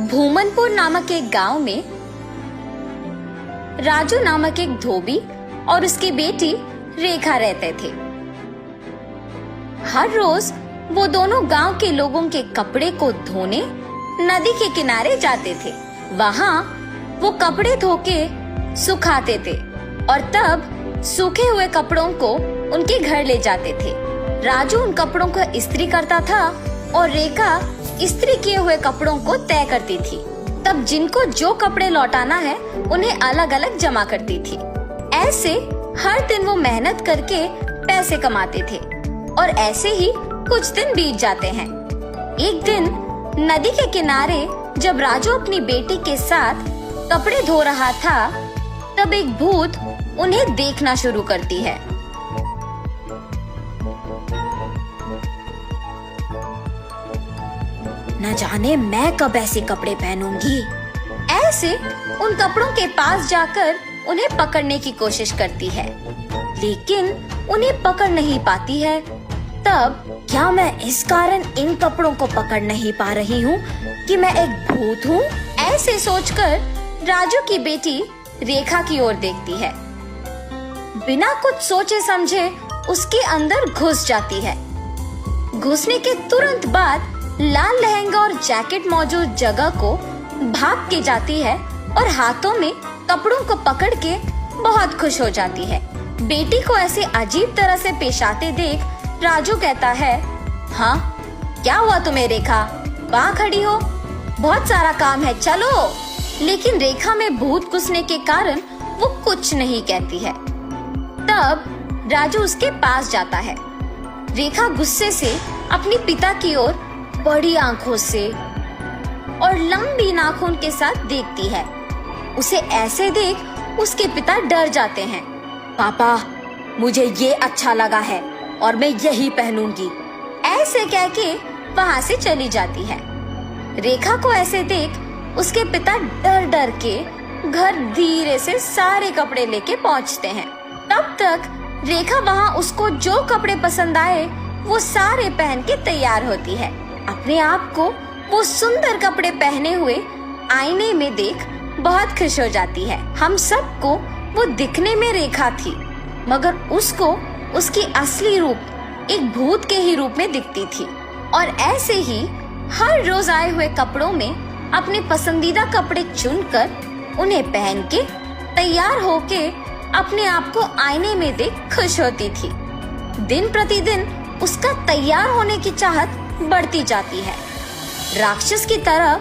भूमनपुर नामक एक गांव में राजू नामक एक धोबी और उसकी बेटी रेखा रहते थे। हर रोज वो दोनों गांव के लोगों के कपड़े को धोने नदी के किनारे जाते थे। वहाँ वो कपड़े धो के सुखाते थे और तब सूखे हुए कपड़ों को उनके घर ले जाते थे। राजू उन कपड़ों को इस्त्री करता था और रेखा इस्त्री किए हुए कपड़ों को तय करती थी। तब जिनको जो कपड़े लौटाना है उन्हें अलग अलग जमा करती थी। ऐसे हर दिन वो मेहनत करके पैसे कमाते थे और ऐसे ही कुछ दिन बीत जाते हैं। एक दिन नदी के किनारे जब राजू अपनी बेटी के साथ कपड़े धो रहा था, तब एक भूत उन्हें देखना शुरू करती है। न जाने मैं कब ऐसे कपड़े पहनूंगी। ऐसे उन कपड़ों के पास जाकर उन्हें पकड़ने की कोशिश करती है, लेकिन उन्हें पकड़ नहीं पाती है। तब क्या मैं इस कारण इन कपड़ों को पकड़ नहीं पा रही हूँ कि मैं एक भूत हूँ? ऐसे सोचकर राजू की बेटी रेखा की ओर देखती है। बिना कुछ सोचे समझे उसके अंदर घुस जाती है। घुसने के तुरंत बाद लाल लहंगा और जैकेट मौजूद जगह को भाग के जाती है और हाथों में कपड़ों को पकड़ के बहुत खुश हो जाती है। बेटी को ऐसे अजीब तरह से पेश आते देख राजू कहता है, हाँ क्या हुआ तुम्हें रेखा? वहाँ खड़ी हो, बहुत सारा काम है, चलो। लेकिन रेखा में भूत घुसने के कारण वो कुछ नहीं कहती है। तब राजू उसके पास जाता है। रेखा गुस्से से अपनी पिता की ओर बड़ी आंखों से और लंबी नाखून के साथ देखती है। उसे ऐसे देख उसके पिता डर जाते हैं। पापा, मुझे ये अच्छा लगा है और मैं यही पहनूंगी, ऐसे कह के वहाँ से चली जाती है। रेखा को ऐसे देख उसके पिता डर डर के घर धीरे से सारे कपड़े लेके पहुँचते हैं। तब तक रेखा वहाँ उसको जो कपड़े पसंद आए वो सारे पहन के तैयार होती है। अपने आप को वो सुंदर कपड़े पहने हुए आईने में देख बहुत खुश हो जाती है। हम सबको वो दिखने में रेखा थी, मगर उसको उसकी असली रूप एक भूत के ही रूप में दिखती थी। और ऐसे ही हर रोज आए हुए कपड़ों में अपने पसंदीदा कपड़े चुनकर उन्हें पहन के तैयार होके अपने आप को आईने में देख खुश होती थी। दिन प्रतिदिन उसका तैयार होने की चाहत बढ़ती जाती है। राक्षस की तरह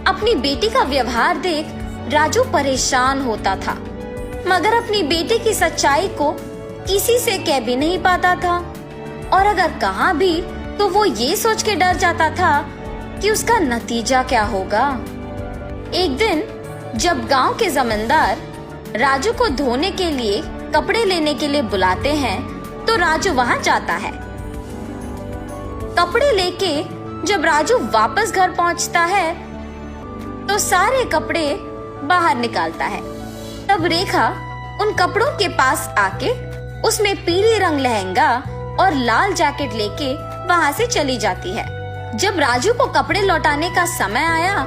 अपनी बेटी का व्यवहार देख राजू परेशान होता था, मगर अपनी बेटी की सच्चाई को किसी से कह भी नहीं पाता था, और अगर कहा भी तो वो ये सोच के डर जाता था कि उसका नतीजा क्या होगा। एक दिन जब गांव के जमींदार राजू को धोने के लिए कपड़े लेने के लिए बुलाते हैं, तो राजू वहां जाता है। कपड़े लेके जब राजू वापस घर पहुंचता है तो सारे कपड़े बाहर निकालता है। तब रेखा उन कपड़ों के पास आके उसमें पीले रंग लहंगा और लाल जैकेट लेके वहां से चली जाती है। जब राजू को कपड़े लौटाने का समय आया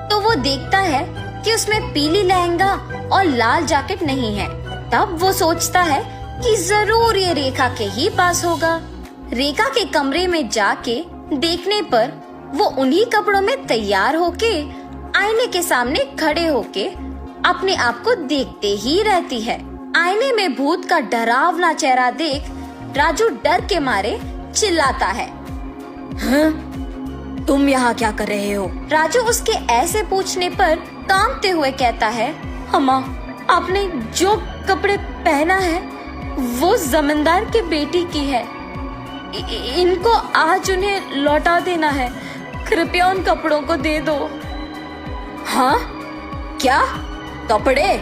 तो वो देखता है कि उसमें पीली लहंगा और लाल जैकेट नहीं है। तब वो सोचता है कि जरूर ये रेखा के ही पास होगा। रेखा के कमरे में जाके देखने पर वो उन्हीं कपड़ों में तैयार होके आईने के सामने खड़े होके अपने आप को देखते ही रहती है। आईने में भूत का डरावना चेहरा देख राजू डर के मारे चिल्लाता है, हाँ? तुम यहाँ क्या कर रहे हो? राजू उसके ऐसे पूछने पर कांपते हुए कहता है, अम्मा, आपने जो कपड़े पहना है वो जमींदार की बेटी की है। इनको आज उन्हें लौटा देना है, कृपया उन कपड़ों को दे दो। हाँ? क्या? कपड़े?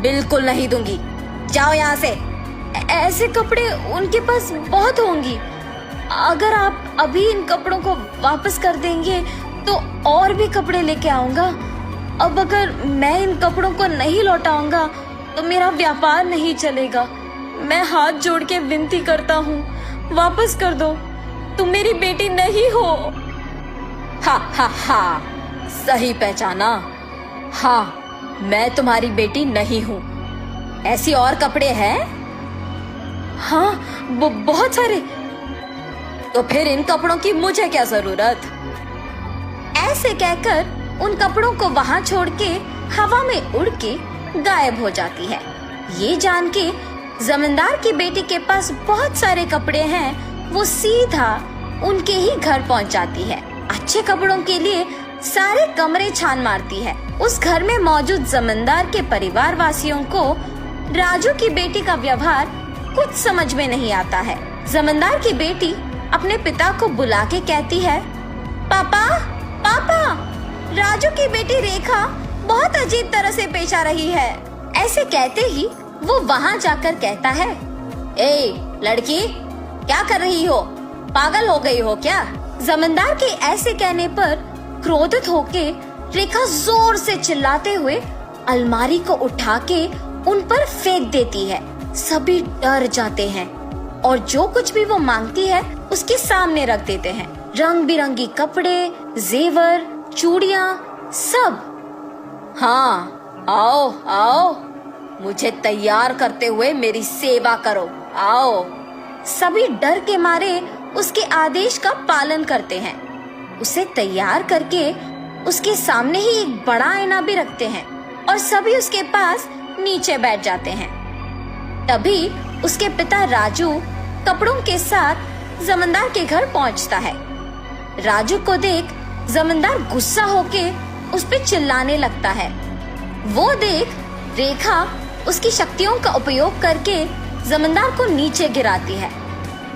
बिल्कुल नहीं दूंगी, जाओ यहाँ से। ऐसे कपड़े उनके पास बहुत होंगी, अगर आप अभी इन कपड़ों को वापस कर देंगे तो और भी कपड़े लेके आऊंगा। अब अगर मैं इन कपड़ों को नहीं लौटाऊंगा तो मेरा व्यापार नहीं चलेगा। मैं हाथ जोड़ के विनती करता हूँ, वापस कर दो, तुम मेरी बेटी नहीं हो। हा हा हा, सही पहचाना। हाँ, मैं तुम्हारी बेटी नहीं हूँ। ऐसी और कपड़े हैं? हाँ, बहुत सारे। तो फिर इन कपड़ों की मुझे क्या जरूरत? ऐसे कहकर उन कपड़ों को वहां छोड़ के हवा में उड़ के गायब हो जाती है। ये जान के जमींदार की बेटी के पास बहुत सारे कपड़े हैं, वो सीधा उनके ही घर पहुंच जाती है। अच्छे कपड़ों के लिए सारे कमरे छान मारती है। उस घर में मौजूद जमींदार के परिवार वासियों को राजू की बेटी का व्यवहार कुछ समझ में नहीं आता है। जमींदार की बेटी अपने पिता को बुला के कहती है, पापा पापा, राजू की बेटी रेखा बहुत अजीब तरह से पेश आ रही है। ऐसे कहते ही वो वहाँ जाकर कहता है, ए लड़की, क्या कर रही हो? पागल हो गई हो क्या? जमींदार के ऐसे कहने पर क्रोधित होके रेखा जोर से चिल्लाते हुए अलमारी को उठा के उन पर फेंक देती है। सभी डर जाते हैं और जो कुछ भी वो मांगती है उसके सामने रख देते हैं। रंग बिरंगी कपड़े, जेवर, चूड़ियाँ, सब। हाँ, आओ आओ, मुझे तैयार करते हुए मेरी सेवा करो, आओ। सभी डर के मारे उसके आदेश का पालन करते हैं। उसे तैयार करके उसके सामने ही एक बड़ा आईना भी रखते हैं और सभी उसके पास नीचे बैठ जाते हैं। तभी उसके पिता राजू कपड़ों के साथ जमींदार के घर पहुंचता है। राजू को देख जमींदार गुस्सा होके उस पे चिल्लाने लगता है। वो देख रेखा उसकी शक्तियों का उपयोग करके जमींदार को नीचे गिराती है।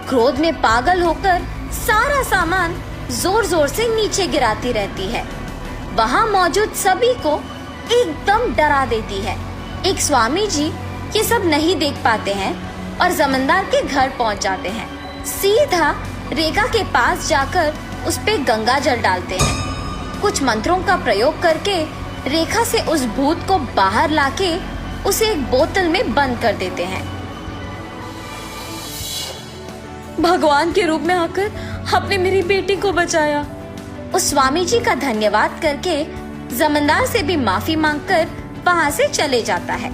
क्रोध में पागल होकर सारा सामान जोर जोर से नीचे गिराती रहती है। वहाँ मौजूद सभी को एकदम डरा देती है। एक स्वामी जी ये सब नहीं देख पाते हैं और जमींदार के घर पहुँच जाते हैं। सीधा रेखा के पास जाकर उस पे गंगा जल डालते हैं। कुछ मंत्रों का प्रयोग करके रेखा से उस भूत को बाहर लाके उसे एक बोतल में बंद कर देते हैं। भगवान के रूप में आकर आपने मेरी बेटी को बचाया। उस स्वामी जी का धन्यवाद करके जमींदार से भी माफी मांगकर वहां से चले जाता है।